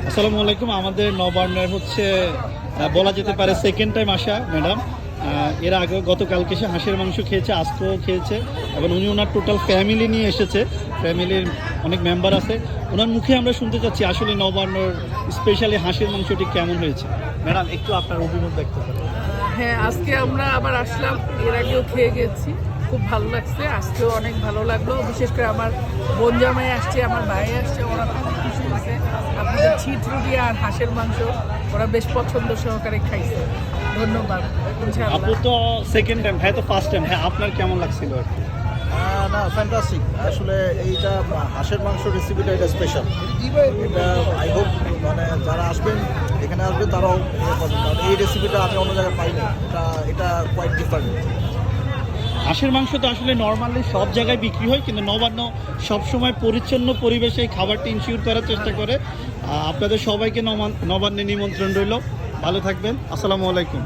আসসালামু আলাইকুম। আমাদের নবান্নের হচ্ছে বলা যেতে পারে সেকেন্ড টাইম আসা ম্যাডাম। এর আগে গতকালকে সে হাঁসের মাংস খেয়েছে, আজকেও খেয়েছে এবং উনি ওনার টোটাল ফ্যামিলি নিয়ে এসেছে। ফ্যামিলির অনেক মেম্বার আছে। ওনার মুখে আমরা শুনতে চাচ্ছি আসলে নবান্নর স্পেশালি হাঁসের মাংসটি কেমন হয়েছে। ম্যাডাম একটু আপনার অভিমত ব্যক্ত করেন। হ্যাঁ, আজকে আমরা আবার আসলাম, এর আগেও খেয়ে গেছি, খুব ভালো লাগছে। আজকেও অনেক ভালো লাগলো, বিশেষ করে আমার বোন জামাই আসছে, আমার ভাই আসছে, ওরা খুব খুশি হয়েছে। আপনাদের ছিট রুটি আর হাঁসের মাংস ওরা বেশ পছন্দ সহকারে খাইছে। ধন্যবাদ। আপু তো সেকেন্ড টাইম, ভাই তো ফার্স্ট টাইম। হ্যাঁ, আপনার কেমন লাগছিল? না, ফ্যান্টাস্টিক। আসলে এইটা হাঁসের মাংস রেসিপিটা এটা স্পেশাল। এটা আই হোপ মানে যারা আসবেন এখানে আসবেন তারাও পাবেন, কারণ এই রেসিপিটা আমি অন্য জায়গায় পাইনি। এটা কোয়াইট ডিফারেন্ট। হাঁসের মাংস তো আসলে নর্মালি সব জায়গায় বিক্রি হয়, কিন্তু নবান্ন সবসময় পরিচ্ছন্ন পরিবেশে এই খাবারটি ইনশিওর করার চেষ্টা করে। আপনাদের সবাইকে নবান্নে নিমন্ত্রণ রইল। ভালো থাকবেন। আসসালামু আলাইকুম।